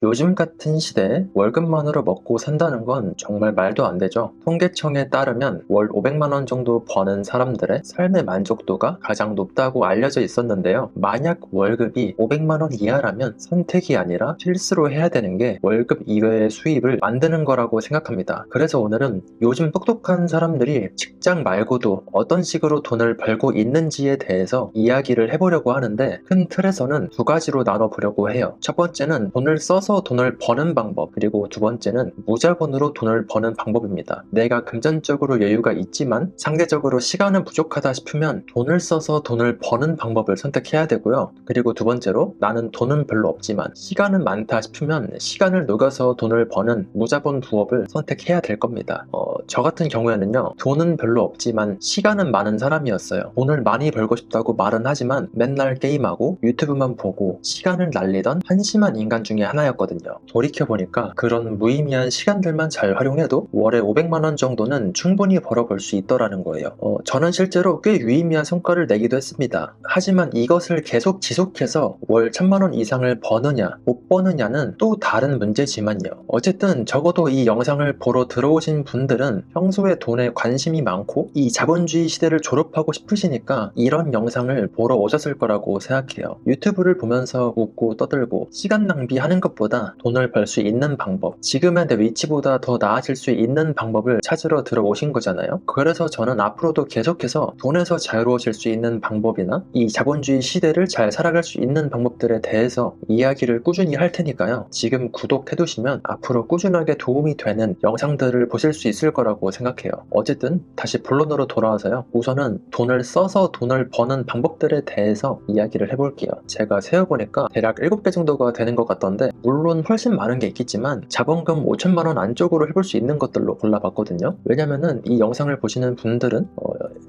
요즘 같은 시대에 월급만으로 먹고 산다는 건 정말 말도 안 되죠. 통계청에 따르면 월 500만 원 정도 버는 사람들의 삶의 만족도가 가장 높다고 알려져 있었는데요. 만약 월급이 500만 원 이하라면 선택이 아니라 필수로 해야 되는 게 월급 이외의 수입을 만드는 거라고 생각합니다. 그래서 오늘은 요즘 똑똑한 사람들이 직장 말고도 어떤 식으로 돈을 벌고 있는지에 대해서 이야기를 해보려고 하는데, 큰 틀에서는 두 가지로 나눠보려고 해요. 첫 번째는 돈을 써서 돈을 버는 방법, 그리고 두 번째는 무자본으로 돈을 버는 방법입니다. 내가 금전적으로 여유가 있지만 상대적으로 시간은 부족하다 싶으면 돈을 써서 돈을 버는 방법을 선택해야 되고요. 그리고 두 번째로 나는 돈은 별로 없지만 시간은 많다 싶으면 시간을 녹여서 돈을 버는 무자본 부업을 선택해야 될 겁니다. 저 같은 경우에는요, 돈은 별로 없지만 시간은 많은 사람이었어요. 돈을 많이 벌고 싶다고 말은 하지만 맨날 게임하고 유튜브만 보고 시간을 날리던 한심한 인간 중에 하나였거든요. 돌이켜보니까 그런 무의미한 시간들만 잘 활용해도 월에 500만 원 정도는 충분히 벌어볼 수 있더라는 거예요. 저는 실제로 꽤 유의미한 성과를 내기도 했습니다. 하지만 이것을 계속 지속해서 월 1000만 원 이상을 버느냐 못 버느냐는 또 다른 문제지만요. 어쨌든 적어도 이 영상을 보러 들어오신 분들은 평소에 돈에 관심이 많고 이 자본주의 시대를 졸업하고 싶으시니까 이런 영상을 보러 오셨을 거라고 생각해요. 유튜브를 보면서 웃고 떠들고 시간 낭비하는 것보다 돈을 벌 수 있는 방법, 지금의 내 위치보다 더 나아질 수 있는 방법을 찾으러 들어오신 거잖아요. 그래서 저는 앞으로도 계속해서 돈에서 자유로워질 수 있는 방법이나 이 자본주의 시대를 잘 살아갈 수 있는 방법들에 대해서 이야기를 꾸준히 할 테니까요. 지금 구독해두시면 앞으로 꾸준하게 도움이 되는 영상들을 보실 수 있을 거라고 생각해요. 어쨌든 다시 본론으로 돌아와서요. 우선은 돈을 써서 돈을 버는 방법들에 대해서 이야기를 해볼게요. 제가 세어보니까 대략 7개 정도가 되는 것 같던데, 물론 훨씬 많은 게 있겠지만 자본금 5천만 원 안쪽으로 해볼 수 있는 것들로 골라봤거든요. 왜냐면은 이 영상을 보시는 분들은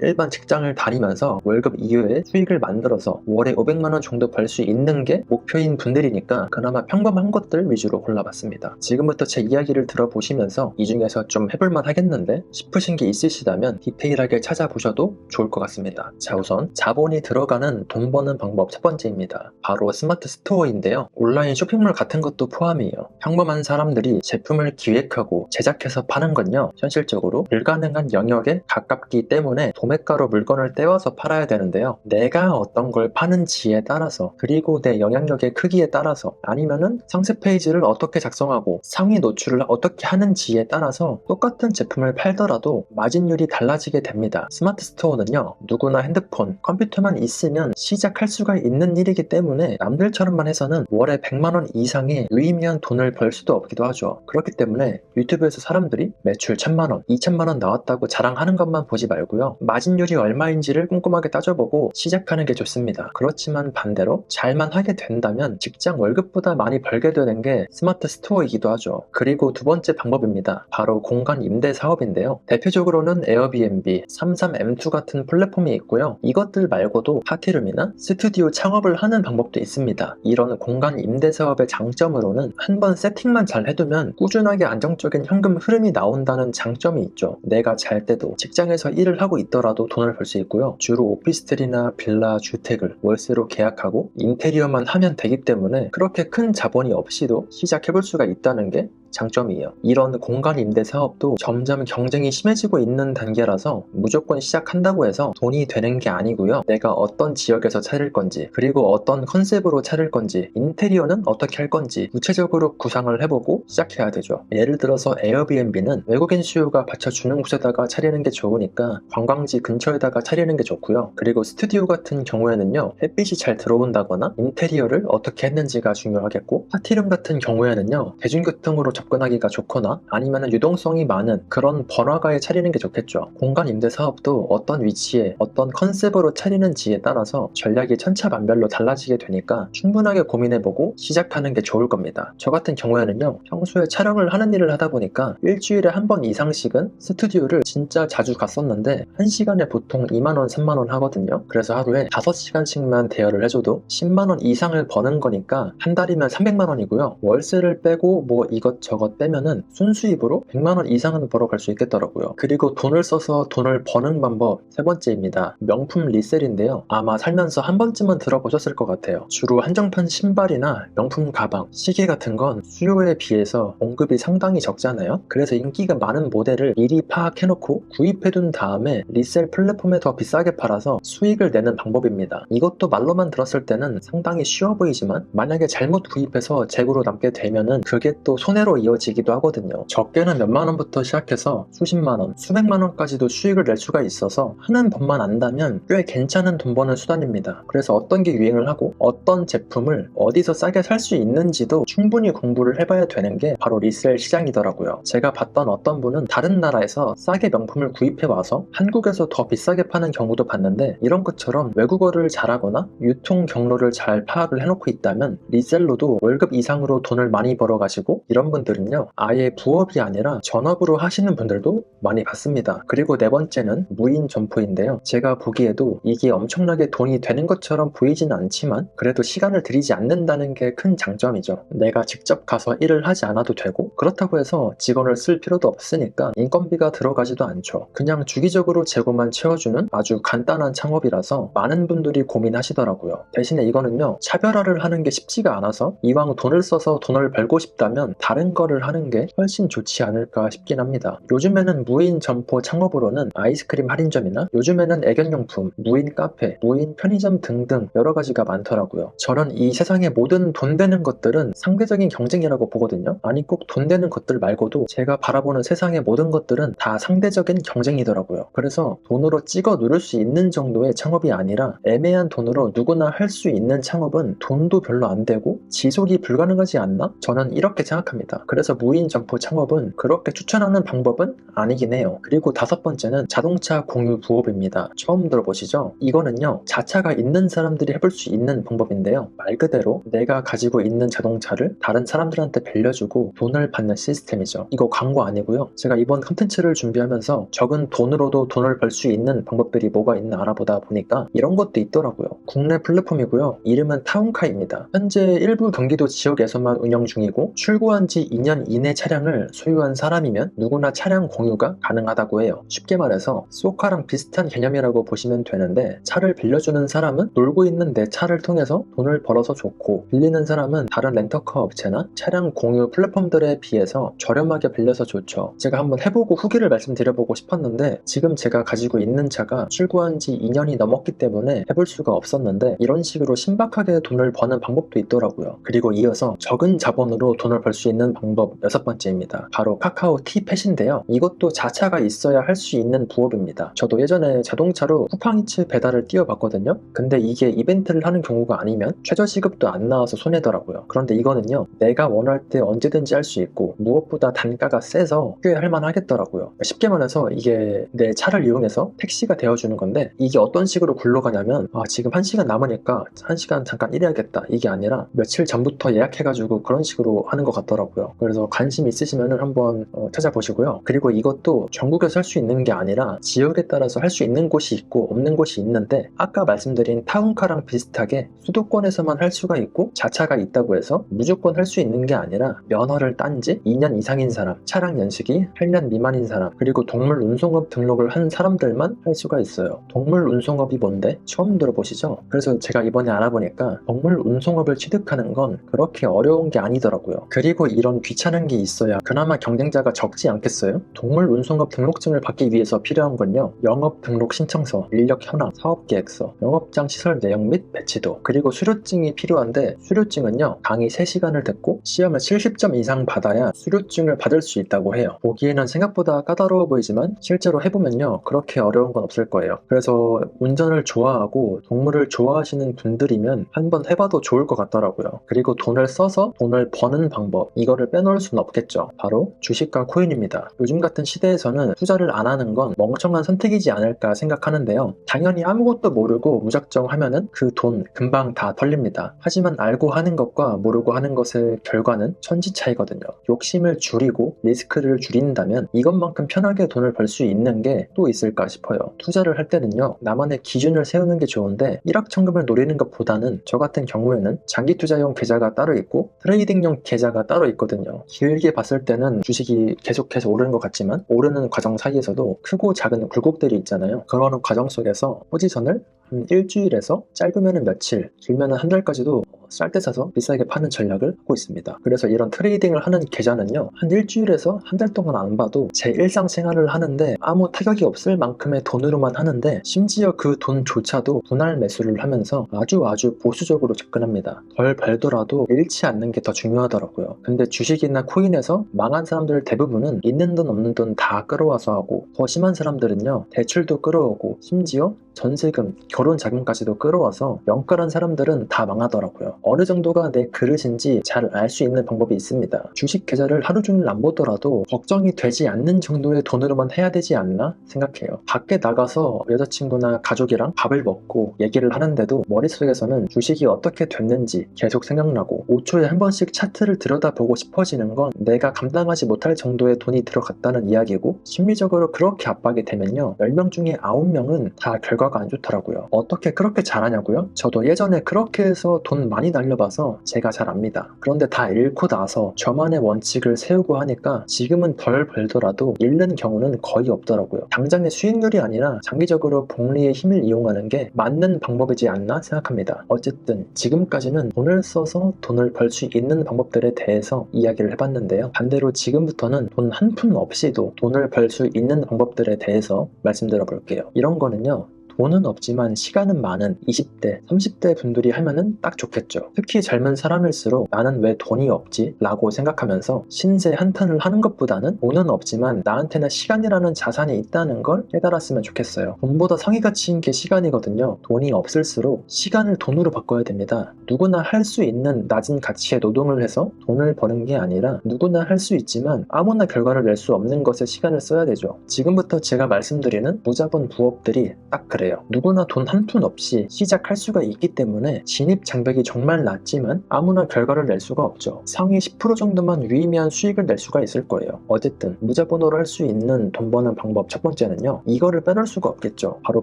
일반 직장을 다니면서 월급 이후에 수익을 만들어서 월에 500만 원 정도 벌 수 있는 게 목표인 분들이니까 그나마 평범한 것들 위주로 골라봤습니다. 지금부터 제 이야기를 들어보시면서 이 중에서 좀 해볼만 하겠는데 싶으신 게 있으시다면 디테일하게 찾아보셔도 좋을 것 같습니다. 자, 우선 자본이 들어가는 돈 버는 방법 첫 번째입니다. 바로 스마트 스토어인데요. 온라인 쇼핑몰 같은 것도 포함이에요. 평범한 사람들이 제품을 기획하고 제작해서 파는 건요, 현실적으로 불가능한 영역에 가깝기 때문에 도매가로 물건을 떼와서 팔아야 되는데요. 내가 어떤 걸 파는지에 따라서, 그리고 내 영향력의 크기에 따라서, 아니면은 상세 페이지를 어떻게 작성하고 상위 노출을 어떻게 하는지에 따라서 똑같은 제품을 팔더라도 마진율이 달라지게 됩니다. 스마트 스토어는요, 누구나 핸드폰, 컴퓨터만 있으면 시작할 수가 있는 일이기 때문에 남들처럼만 해서는 월에 100만 원 이상의 유의미한 돈을 벌 수도 없기도 하죠. 그렇기 때문에 유튜브에서 사람들이 매출 1000만 원, 2000만 원 나왔다고 자랑하는 것만 보지 말고요, 마진율이 얼마인지를 꼼꼼하게 따져보고 시작하는 게 좋습니다. 그렇지만 반대로 잘만 하게 된다면 직장 월급보다 많이 벌게 되는 게 스마트 스토어이기도 하죠. 그리고 두 번째 방법입니다. 바로 공간 임대 사업인데요. 대표적으로는 에어비앤비, 33M2 같은 플랫폼이 있고요. 이것들 말고도 파티룸이나 스튜디오 창업을 하는 방법도 있습니다. 이런 공간 임대 사업의 장점으로는 한번 세팅만 잘 해두면 꾸준하게 안정적인 현금 흐름이 나온다는 장점이 있죠. 내가 잘 때도 직장에서 일을 하고 있더라도 돈을 벌 수 있고요. 주로 오피스텔이나 빌라, 주택을 월세로 계약하고 인테리어만 하면 되기 때문에 그렇게 큰 자본이 없이도 시작해볼 수가 있다는 게 장점이에요. 이런 공간 임대 사업도 점점 경쟁이 심해지고 있는 단계라서 무조건 시작한다고 해서 돈이 되는 게 아니고요. 내가 어떤 지역에서 차릴 건지, 그리고 어떤 컨셉으로 차릴 건지, 인테리어는 어떻게 할 건지 구체적으로 구상을 해보고 시작해야 되죠. 예를 들어서 에어비앤비는 외국인 수요가 받쳐주는 곳에다가 차리는 게 좋으니까 관광지 근처에다가 차리는 게 좋고요. 그리고 스튜디오 같은 경우에는요, 햇빛이 잘 들어온다거나 인테리어를 어떻게 했는지가 중요하겠고, 파티룸 같은 경우에는요, 대중교통으로 접근하기가 좋거나 아니면 유동성이 많은 그런 번화가에 차리는 게 좋겠죠. 공간 임대 사업도 어떤 위치에 어떤 컨셉으로 차리는지에 따라서 전략이 천차만별로 달라지게 되니까 충분하게 고민해보고 시작하는 게 좋을 겁니다. 저 같은 경우에는요, 평소에 촬영을 하는 일을 하다 보니까 일주일에 한 번 이상씩은 스튜디오를 진짜 자주 갔었는데, 한 시간에 보통 2만원, 3만원 하거든요. 그래서 하루에 5시간씩만 대여를 해줘도 10만원 이상을 버는 거니까 한 달이면 300만원이고요. 월세를 빼고 뭐 이것저것 저것 빼면은 순수입으로 100만원 이상은 벌어갈 수 있겠더라고요. 그리고 돈을 써서 돈을 버는 방법 세 번째입니다. 명품 리셀인데요. 아마 살면서 한 번쯤은 들어보셨을 것 같아요. 주로 한정판 신발이나 명품 가방, 시계 같은 건 수요에 비해서 공급이 상당히 적잖아요. 그래서 인기가 많은 모델을 미리 파악해놓고 구입해둔 다음에 리셀 플랫폼에 더 비싸게 팔아서 수익을 내는 방법입니다. 이것도 말로만 들었을 때는 상당히 쉬워 보이지만 만약에 잘못 구입해서 재고로 남게 되면은 그게 또 손해로 이어지기도 하거든요. 적게는 몇만 원부터 시작해서 수십만 원, 수백만 원까지도 수익을 낼 수가 있어서 하는 법만 안다면 꽤 괜찮은 돈 버는 수단입니다. 그래서 어떤 게 유행을 하고 어떤 제품을 어디서 싸게 살 수 있는지도 충분히 공부를 해봐야 되는 게 바로 리셀 시장이더라고요. 제가 봤던 어떤 분은 다른 나라에서 싸게 명품을 구입해 와서 한국에서 더 비싸게 파는 경우도 봤는데, 이런 것처럼 외국어를 잘하거나 유통 경로를 잘 파악을 해놓고 있다면 리셀로도 월급 이상으로 돈을 많이 벌어가시고, 이런 분들은요 아예 부업이 아니라 전업으로 하시는 분들도 많이 봤습니다. 그리고 네 번째는 무인 점포인데요. 제가 보기에도 이게 엄청나게 돈이 되는 것처럼 보이지는 않지만 그래도 시간을 들이지 않는다는 게 큰 장점이죠. 내가 직접 가서 일을 하지 않아도 되고, 그렇다고 해서 직원을 쓸 필요도 없으니까 인건비가 들어가지도 않죠. 그냥 주기적으로 재고만 채워주는 아주 간단한 창업이라서 많은 분들이 고민하시더라고요. 대신에 이거는요 차별화를 하는 게 쉽지가 않아서 이왕 돈을 써서 돈을 벌고 싶다면 다른 거를 하는 게 훨씬 좋지 않을까 싶긴 합니다. 요즘에는 무인 점포 창업으로는 아이스크림 할인점이나 요즘에는 애견용품, 무인 카페, 무인 편의점 등등 여러 가지가 많더라고요. 저는 이 세상의 모든 돈 되는 것들은 상대적인 경쟁이라고 보거든요. 아니 꼭 돈 되는 것들 말고도 제가 바라보는 세상의 모든 것들은 다 상대적인 경쟁이더라고요. 그래서 돈으로 찍어 누를 수 있는 정도의 창업이 아니라 애매한 돈으로 누구나 할 수 있는 창업은 돈도 별로 안 되고 지속이 불가능하지 않나? 저는 이렇게 생각합니다. 그래서 무인 점포 창업은 그렇게 추천하는 방법은 아니긴 해요. 그리고 다섯 번째는 자동차 공유 부업입니다. 처음 들어보시죠? 이거는요 자차가 있는 사람들이 해볼 수 있는 방법인데요. 말 그대로 내가 가지고 있는 자동차를 다른 사람들한테 빌려주고 돈을 받는 시스템이죠. 이거 광고 아니고요. 제가 이번 컨텐츠를 준비하면서 적은 돈으로도 돈을 벌 수 있는 방법들이 뭐가 있나 알아보다 보니까 이런 것도 있더라고요. 국내 플랫폼이고요. 이름은 타운카입니다. 현재 일부 경기도 지역에서만 운영 중이고 출고한 지 2년 이내 차량을 소유한 사람이면 누구나 차량 공유가 가능하다고 해요. 쉽게 말해서 쏘카랑 비슷한 개념이라고 보시면 되는데, 차를 빌려주는 사람은 놀고 있는 내 차를 통해서 돈을 벌어서 좋고, 빌리는 사람은 다른 렌터카 업체나 차량 공유 플랫폼들에 비해서 저렴하게 빌려서 좋죠. 제가 한번 해보고 후기를 말씀드려보고 싶었는데 지금 제가 가지고 있는 차가 출고한 지 2년이 넘었기 때문에 해볼 수가 없었는데, 이런 식으로 신박하게 돈을 버는 방법도 있더라고요. 그리고 이어서 적은 자본으로 돈을 벌 수 있는 방법 여섯 번째입니다. 바로 카카오 티펫인데요. 이것도 자차가 있어야 할 수 있는 부업입니다. 저도 예전에 자동차로 쿠팡이츠 배달을 뛰어봤거든요. 근데 이게 이벤트를 하는 경우가 아니면 최저시급도 안 나와서 손해더라고요. 그런데 이거는요 내가 원할 때 언제든지 할 수 있고 무엇보다 단가가 세서 꽤 할만하겠더라고요. 쉽게 말해서 이게 내 차를 이용해서 택시가 되어주는 건데, 이게 어떤 식으로 굴러가냐면 지금 1시간 남으니까 1시간 잠깐 일해야겠다 이게 아니라 며칠 전부터 예약해가지고 그런 식으로 하는 것 같더라고요. 그래서 관심 있으시면 한번 찾아보시고요. 그리고 이것도 전국에서 할 수 있는 게 아니라 지역에 따라서 할 수 있는 곳이 있고 없는 곳이 있는데, 아까 말씀드린 타운카랑 비슷하게 수도권에서만 할 수가 있고 자차가 있다고 해서 무조건 할 수 있는 게 아니라 면허를 딴 지 2년 이상인 사람, 차량 연식이 8년 미만인 사람, 그리고 동물 운송업 등록을 한 사람들만 할 수가 있어요. 동물 운송업이 뭔데? 처음 들어보시죠? 그래서 제가 이번에 알아보니까 동물 운송업을 취득하는 건 그렇게 어려운 게 아니더라고요. 그리고 이런 귀찮은 게 있어야 그나마 경쟁자가 적지 않겠어요? 동물 운송업 등록증을 받기 위해서 필요한 건요, 영업 등록 신청서, 인력 현황, 사업계획서, 영업장 시설 내용 및 배치도, 그리고 수료증이 필요한데, 수료증은요 강의 3시간을 듣고 시험을 70점 이상 받아야 수료증을 받을 수 있다고 해요. 보기에는 생각보다 까다로워 보이지만 실제로 해보면요 그렇게 어려운 건 없을 거예요. 그래서 운전을 좋아하고 동물을 좋아하시는 분들이면 한번 해봐도 좋을 것 같더라고요. 그리고 돈을 써서 돈을 버는 방법, 이거를 빼놓을 수는 없겠죠. 바로 주식과 코인입니다. 요즘 같은 시대에서는 투자를 안 하는 건 멍청한 선택이지 않을까 생각하는데요. 당연히 아무것도 모르고 무작정 하면은 그 돈 금방 다 털립니다. 하지만 알고 하는 것과 모르고 하는 것의 결과는 천지 차이거든요. 욕심을 줄이고 리스크를 줄인다면 이것만큼 편하게 돈을 벌 수 있는 게 또 있을까 싶어요. 투자를 할 때는요 나만의 기준을 세우는 게 좋은데, 일확천금을 노리는 것보다는 저 같은 경우에는 장기 투자용 계좌가 따로 있고 트레이딩용 계좌가 따로 있거든요. 있거든요. 길게 봤을 때는 주식이 계속해서 오르는 것 같지만 오르는 과정 사이에서도 크고 작은 굴곡들이 있잖아요. 그러는 과정 속에서 포지션을 한 일주일에서 짧으면 며칠, 길면 한 달까지도 쌀 때 사서 비싸게 파는 전략을 하고 있습니다. 그래서 이런 트레이딩을 하는 계좌는요, 한 일주일에서 한 달 동안 안 봐도 제 일상생활을 하는데 아무 타격이 없을 만큼의 돈으로만 하는데, 심지어 그 돈조차도 분할 매수를 하면서 아주 보수적으로 접근합니다. 덜 벌더라도 잃지 않는 게 더 중요하더라고요. 근데 주식이나 코인에서 망한 사람들 대부분은 있는 돈 없는 돈 다 끌어와서 하고, 더 심한 사람들은요, 대출도 끌어오고 심지어 전세금, 결혼 자금까지도 끌어와서 영끌한 사람들은 다 망하더라고요. 어느 정도가 내 그릇인지 잘 알 수 있는 방법이 있습니다. 주식 계좌를 하루 종일 안 보더라도 걱정이 되지 않는 정도의 돈으로만 해야 되지 않나 생각해요. 밖에 나가서 여자친구나 가족이랑 밥을 먹고 얘기를 하는데도 머릿속에서는 주식이 어떻게 됐는지 계속 생각나고, 5초에 한 번씩 차트를 들여다보고 싶어지는 건 내가 감당하지 못할 정도의 돈이 들어갔다는 이야기고, 심리적으로 그렇게 압박이 되면요, 10명 중에 9명은 다 결과가 안 좋더라고요. 어떻게 그렇게 잘하냐고요? 저도 예전에 그렇게 해서 돈 많이 날려봐서 제가 잘 압니다. 그런데 다 잃고 나서 저만의 원칙을 세우고 하니까 지금은 덜 벌더라도 잃는 경우는 거의 없더라고요. 당장의 수익률이 아니라 장기적으로 복리의 힘을 이용하는 게 맞는 방법이지 않나 생각합니다. 어쨌든 지금까지는 돈을 써서 돈을 벌 수 있는 방법들에 대해서 이야기를 해봤는데요. 반대로 지금부터는 돈 한 푼 없이도 돈을 벌 수 있는 방법들에 대해서 말씀드려 볼게요. 이런 거는요, 돈은 없지만 시간은 많은 20대, 30대 분들이 하면은 딱 좋겠죠. 특히 젊은 사람일수록 나는 왜 돈이 없지? 라고 생각하면서 신세 한탄을 하는 것보다는 돈은 없지만 나한테는 시간이라는 자산이 있다는 걸 깨달았으면 좋겠어요. 돈보다 상위 가치인 게 시간이거든요. 돈이 없을수록 시간을 돈으로 바꿔야 됩니다. 누구나 할 수 있는 낮은 가치의 노동을 해서 돈을 버는 게 아니라, 누구나 할 수 있지만 아무나 결과를 낼 수 없는 것에 시간을 써야 되죠. 지금부터 제가 말씀드리는 무자본 부업들이 딱 그래요. 누구나 돈 한 푼 없이 시작할 수가 있기 때문에 진입 장벽이 정말 낮지만 아무나 결과를 낼 수가 없죠. 상위 10% 정도만 유의미한 수익을 낼 수가 있을 거예요. 어쨌든 무자본으로 할 수 있는 돈 버는 방법 첫 번째는요, 이거를 빼놓을 수가 없겠죠. 바로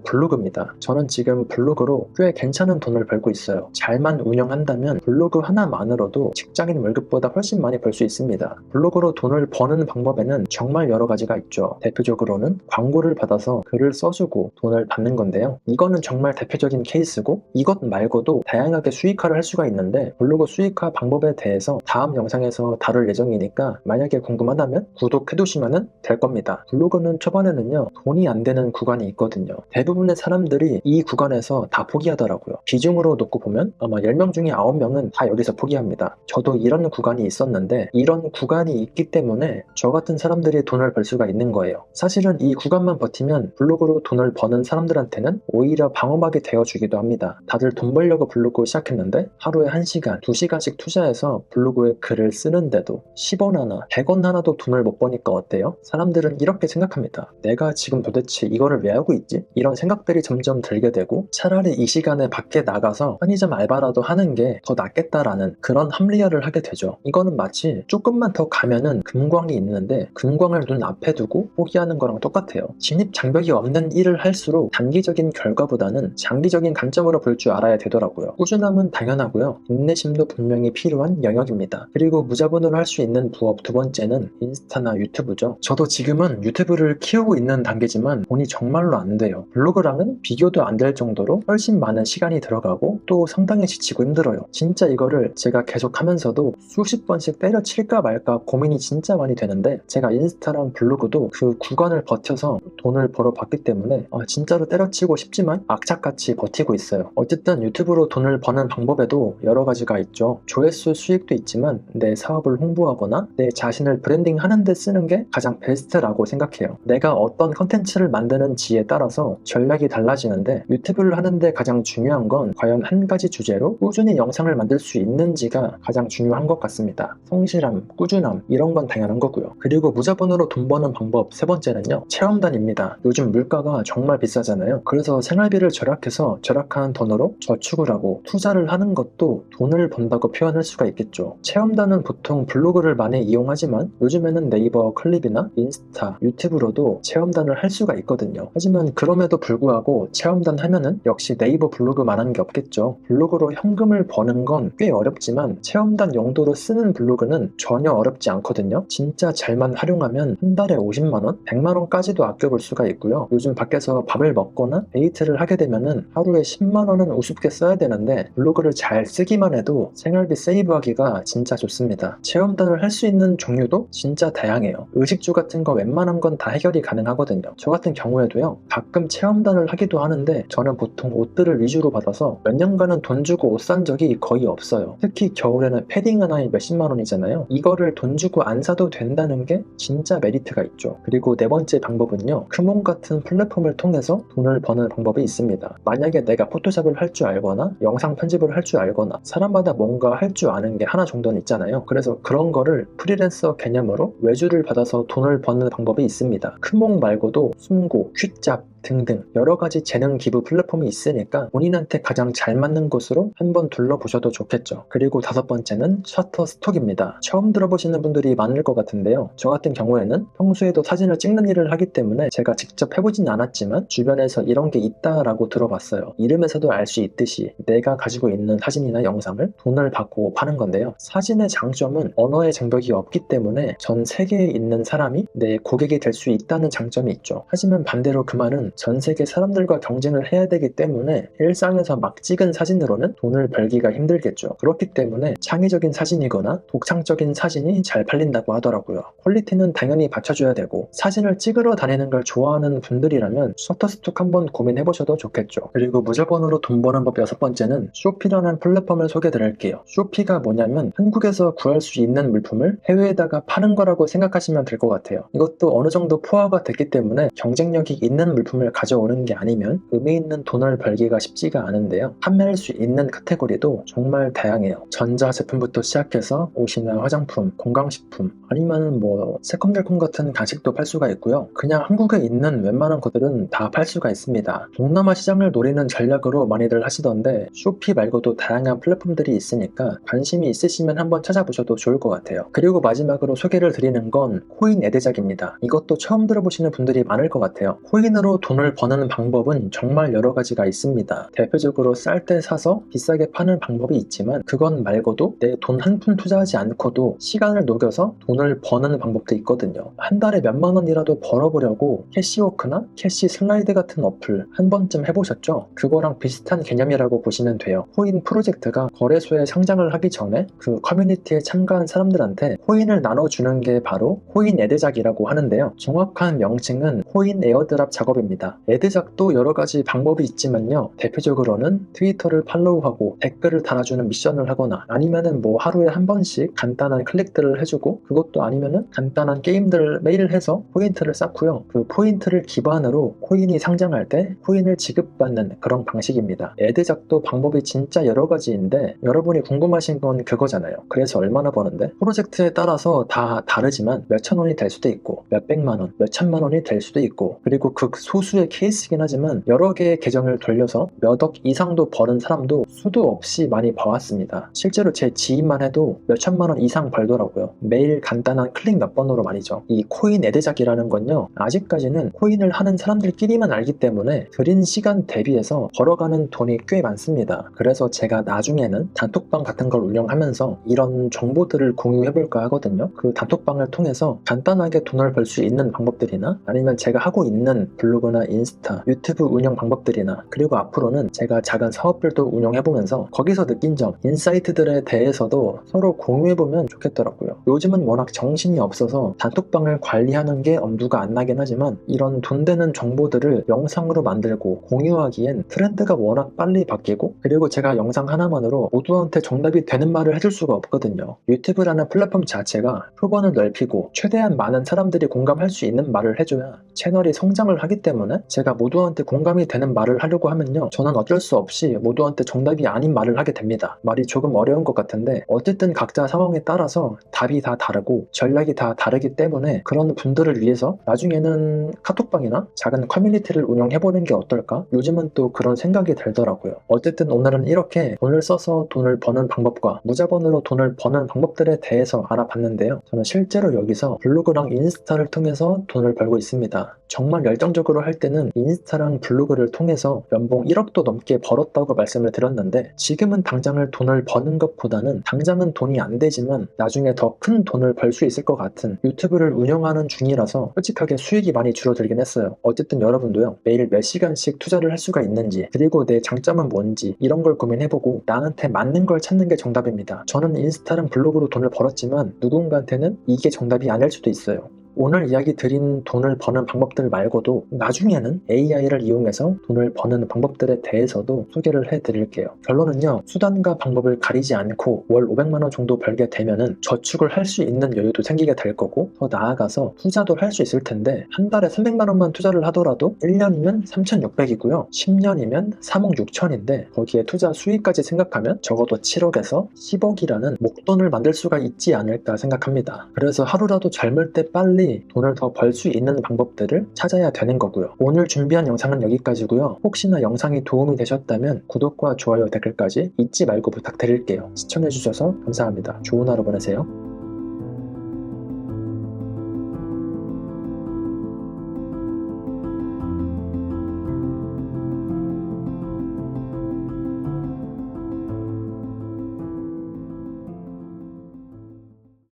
블로그입니다. 저는 지금 블로그로 꽤 괜찮은 돈을 벌고 있어요. 잘만 운영한다면 블로그 하나만으로도 직장인 월급보다 훨씬 많이 벌 수 있습니다. 블로그로 돈을 버는 방법에는 정말 여러 가지가 있죠. 대표적으로는 광고를 받아서 글을 써주고 돈을 받는 건데요. 이거는 정말 대표적인 케이스고, 이것 말고도 다양하게 수익화를 할 수가 있는데, 블로그 수익화 방법에 대해서 다음 영상에서 다룰 예정이니까 만약에 궁금하다면 구독해두시면 될 겁니다. 블로그는 초반에는요, 돈이 안 되는 구간이 있거든요. 대부분의 사람들이 이 구간에서 다 포기하더라고요. 비중으로 놓고 보면 아마 10명 중에 9명은 다 여기서 포기합니다. 저도 이런 구간이 있었는데, 이런 구간이 있기 때문에 저 같은 사람들이 돈을 벌 수가 있는 거예요. 사실은 이 구간만 버티면 블로그로 돈을 버는 사람들한테는 오히려 방어막이 되어주기도 합니다. 다들 돈 벌려고 블로그 시작했는데 하루에 1시간, 2시간씩 투자해서 블로그에 글을 쓰는데도 10원 하나, 100원 하나도 돈을 못 버니까 어때요? 사람들은 이렇게 생각합니다. 내가 지금 도대체 이거를 왜 하고 있지? 이런 생각들이 점점 들게 되고, 차라리 이 시간에 밖에 나가서 편의점 알바라도 하는 게 더 낫겠다라는 그런 합리화를 하게 되죠. 이거는 마치 조금만 더 가면은 금광이 있는데 금광을 눈 앞에 두고 포기하는 거랑 똑같아요. 진입 장벽이 없는 일을 할수록 단기적인 결과보다는 장기적인 관점으로 볼 줄 알아야 되더라고요. 꾸준함은 당연하고요. 인내심도 분명히 필요한 영역입니다. 그리고 무자본으로 할 수 있는 부업 두 번째는 인스타나 유튜브죠. 저도 지금은 유튜브를 키우고 있는 단계지만 돈이 정말로 안 돼요. 블로그랑은 비교도 안 될 정도로 훨씬 많은 시간이 들어가고 또 상당히 지치고 힘들어요. 진짜 이거를 제가 계속 하면서도 수십 번씩 때려칠까 말까 고민이 진짜 많이 되는데, 제가 인스타랑 블로그도 그 구간을 버텨서 돈을 벌어봤기 때문에 진짜로 때려치고 싶지만 악착같이 버티고 있어요. 어쨌든 유튜브로 돈을 버는 방법에도 여러 가지가 있죠. 조회수 수익도 있지만 내 사업을 홍보하거나 내 자신을 브랜딩하는 데 쓰는 게 가장 베스트라고 생각해요. 내가 어떤 컨텐츠를 만드는지에 따라서 전략이 달라지는데, 유튜브를 하는데 가장 중요한 건 과연 한 가지 주제로 꾸준히 영상을 만들 수 있는지가 가장 중요한 것 같습니다. 성실함, 꾸준함 이런 건 당연한 거고요. 그리고 무자본으로 돈 버는 방법 세 번째는요, 체험단입니다. 요즘 물가가 정말 비싸잖아요. 그래서 생활비를 절약해서 절약한 돈으로 저축을 하고 투자를 하는 것도 돈을 번다고 표현할 수가 있겠죠. 체험단은 보통 블로그를 많이 이용하지만 요즘에는 네이버 클립이나 인스타, 유튜브로도 체험단을 할 수가 있거든요. 하지만 그럼에도 불구하고 체험단 하면은 역시 네이버 블로그만한 게 없겠죠. 블로그로 현금을 버는 건 꽤 어렵지만 체험단 용도로 쓰는 블로그는 전혀 어렵지 않거든요. 진짜 잘만 활용하면 한 달에 50만원, 100만원까지도 아껴볼 수가 있고요. 요즘 밖에서 밥을 먹거나 데이트를 하게 되면은 하루에 10만원은 우습게 써야 되는데 블로그를 잘 쓰기만 해도 생활비 세이브하기가 진짜 좋습니다. 체험단을 할 수 있는 종류도 진짜 다양해요. 의식주 같은 거 웬만한 건 다 해결이 가능하거든요. 저 같은 경우에도요, 가끔 체험단을 하기도 하는데 저는 보통 옷들을 위주로 받아서 몇 년간은 돈 주고 옷 산 적이 거의 없어요. 특히 겨울에는 패딩 하나에 몇십만 원이잖아요. 이거를 돈 주고 안 사도 된다는 게 진짜 메리트가 있죠. 그리고 네 번째 방법은요, 크몬 같은 플랫폼을 통해서 돈을 버는 방법이 있습니다. 만약에 내가 포토샵을 할 줄 알거나 영상 편집을 할 줄 알거나 사람마다 뭔가 할 줄 아는 게 하나 정도는 있잖아요. 그래서 그런 거를 프리랜서 개념으로 외주를 받아서 돈을 버는 방법이 있습니다. 크몬 말고도 숨고, 퀵잡 등등 여러가지 재능 기부 플랫폼이 있으니까 본인한테 가장 잘 맞는 곳으로 한번 둘러보셔도 좋겠죠. 그리고 다섯 번째는 셔터스톡입니다. 처음 들어보시는 분들이 많을 것 같은데요. 저 같은 경우에는 평소에도 사진을 찍는 일을 하기 때문에 제가 직접 해보진 않았지만 주변에서 이런 게 있다라고 들어봤어요. 이름에서도 알 수 있듯이 내가 가지고 있는 사진이나 영상을 돈을 받고 파는 건데요. 사진의 장점은 언어의 장벽이 없기 때문에 전 세계에 있는 사람이 내 고객이 될 수 있다는 장점이 있죠. 하지만 반대로 그 말은 전 세계 사람들과 경쟁을 해야 되기 때문에 일상에서 막 찍은 사진으로는 돈을 벌기가 힘들겠죠. 그렇기 때문에 창의적인 사진이거나 독창적인 사진이 잘 팔린다고 하더라고요. 퀄리티는 당연히 받쳐줘야 되고 사진을 찍으러 다니는 걸 좋아하는 분들이라면 셔터스톡 한번 고민해보셔도 좋겠죠. 그리고 무조건으로 돈 버는 법 여섯 번째는 쇼피라는 플랫폼을 소개드릴게요. 쇼피가 뭐냐면 한국에서 구할 수 있는 물품을 해외에다가 파는 거라고 생각하시면 될 것 같아요. 이것도 어느 정도 포화가 됐기 때문에 경쟁력이 있는 물품을 가져오는 게 아니면 의미 있는 돈을 벌기가 쉽지가 않은데요. 판매할 수 있는 카테고리도 정말 다양해요. 전자제품부터 시작해서 옷이나 화장품, 건강식품, 아니면 뭐 새콤달콤 같은 간식도 팔 수가 있고요. 그냥 한국에 있는 웬만한 것들은 다 팔 수가 있습니다. 동남아 시장을 노리는 전략으로 많이들 하시던데 쇼피 말고도 다양한 플랫폼들이 있으니까 관심이 있으시면 한번 찾아보셔도 좋을 것 같아요. 그리고 마지막으로 소개를 드리는 건 코인 애드작입니다. 이것도 처음 들어보시는 분들이 많을 것 같아요. 코인으로 돈을 버는 방법은 정말 여러 가지가 있습니다. 대표적으로 쌀 때 사서 비싸게 파는 방법이 있지만 그건 말고도 내 돈 한 푼 투자하지 않고도 시간을 녹여서 돈을 버는 방법도 있거든요. 한 달에 몇만 원이라도 벌어보려고 캐시워크나 캐시 슬라이드 같은 어플 한 번쯤 해보셨죠? 그거랑 비슷한 개념이라고 보시면 돼요. 코인 프로젝트가 거래소에 상장을 하기 전에 그 커뮤니티에 참가한 사람들한테 코인을 나눠주는 게 바로 코인 애드작이라고 하는데요. 정확한 명칭은 코인 에어드랍 작업입니다. 애드작도 여러 가지 방법이 있지만요. 대표적으로는 트위터를 팔로우하고 댓글을 달아주는 미션을 하거나 아니면은 뭐 하루에 한 번씩 간단한 클릭들을 해주고 그것도 아니면은 간단한 게임들을 매일 해서 포인트를 쌓고요. 그 포인트를 기반으로 코인이 상장할 때 코인을 지급받는 그런 방식입니다. 애드작도 방법이 진짜 여러 가지인데 여러분이 궁금하신 건 그거잖아요. 그래서 얼마나 버는데? 프로젝트에 따라서 다 다르지만 몇천 원이 될 수도 있고 몇백만 원, 몇천만 원이 될 수도 있고 그리고 극소수의 케이스긴 하지만 여러 개의 계정을 돌려서 몇 억 이상도 버는 사람도 수도 없이 많이 봐왔습니다. 실제로 제 지인만 해도 몇천만 원 이상 벌더라고요. 매일 간단한 클릭 몇 번으로 말이죠. 이 코인 애드작이라는 건요. 아직까지는 코인을 하는 사람들끼리만 알기 때문에 들인 시간 대비해서 벌어가는 돈이 꽤 많습니다. 그래서 제가 나중에는 단톡방 같은 걸 운영하면서 이런 정보들을 공유해볼까 하거든요. 그 단톡방을 통해서 간단하게 돈을 벌 수 있는 방법들이나 아니면 제가 하고 있는 블로그나 인스타, 유튜브 운영 방법들이나 그리고 앞으로는 제가 작은 사업들도 운영해보면서 거기서 느낀 점, 인사이트들에 대해서도 서로 공유해보면 좋겠더라고요. 요즘은 워낙 정신이 없어서 단톡방을 관리하는 게 엄두가 안 나긴 하지만 이런 돈 되는 정보들을 영상으로 만들고 공유하기엔 트렌드가 워낙 빨리 바뀌고 그리고 제가 영상 하나만으로 모두한테 정답이 되는 말을 해줄 수가 없거든요. 유튜브라는 플랫폼 자체가 표본을 넓히고 최대한 많은 사람들이 공감할 수 있는 말을 해줘야 채널이 성장을 하기 때문에 제가 모두한테 공감이 되는 말을 하려고 하면요, 저는 어쩔 수 없이 모두한테 정답이 아닌 말을 하게 됩니다. 말이 조금 어려운 것 같은데 어쨌든 각자 상황에 따라서 답이 다 다르고 전략이 다 다르기 때문에 그런 분들을 위해서 나중에는 카톡방이나 작은 커뮤니티를 운영해보는 게 어떨까? 요즘은 또 그런 생각이 들더라고요. 어쨌든 오늘은 이렇게 돈을 써서 돈을 버는 방법과 무자본으로 돈을 버는 방법들에 대해서 알아봤는데요. 저는 실제로 여기서 블로그랑 인스타를 통해서 돈을 벌고 있습니다. 정말 열정적으로 할 때는 인스타랑 블로그를 통해서 연봉 1억도 넘게 벌었다고 말씀을 드렸는데, 지금은 당장을 돈을 버는 것보다는 당장은 돈이 안 되지만 나중에 더 큰 돈을 벌 수 있을 것 같은 유튜브를 운영하는 중이라서 솔직하게 수익이 많이 줄어들긴 했어요. 어쨌든 여러분도요, 매일 몇 시간씩 투자를 할 수가 있는지, 그리고 내 장점은 뭔지 이런 걸 고민해보고 나한테 맞는 걸 찾는 게 정답입니다. 저는 인스타랑 블로그로 돈을 벌었지만 누군가한테는 이게 정답이 아닐 수도 있어요. 오늘 이야기 드린 돈을 버는 방법들 말고도 나중에는 AI를 이용해서 돈을 버는 방법들에 대해서도 소개를 해드릴게요. 결론은요, 수단과 방법을 가리지 않고 월 500만 원 정도 벌게 되면은 저축을 할 수 있는 여유도 생기게 될 거고, 더 나아가서 투자도 할 수 있을 텐데, 한 달에 300만 원만 투자를 하더라도 1년이면 3,600이고요 10년이면 3억 6천인데 거기에 투자 수익까지 생각하면 적어도 7억에서 10억이라는 목돈을 만들 수가 있지 않을까 생각합니다. 그래서 하루라도 젊을 때 빨리 돈을 더 벌 수 있는 방법들을 찾아야 되는 거고요. 오늘 준비한 영상은 여기까지고요. 혹시나 영상이 도움이 되셨다면 구독과 좋아요, 댓글까지 잊지 말고 부탁드릴게요. 시청해주셔서 감사합니다. 좋은 하루 보내세요.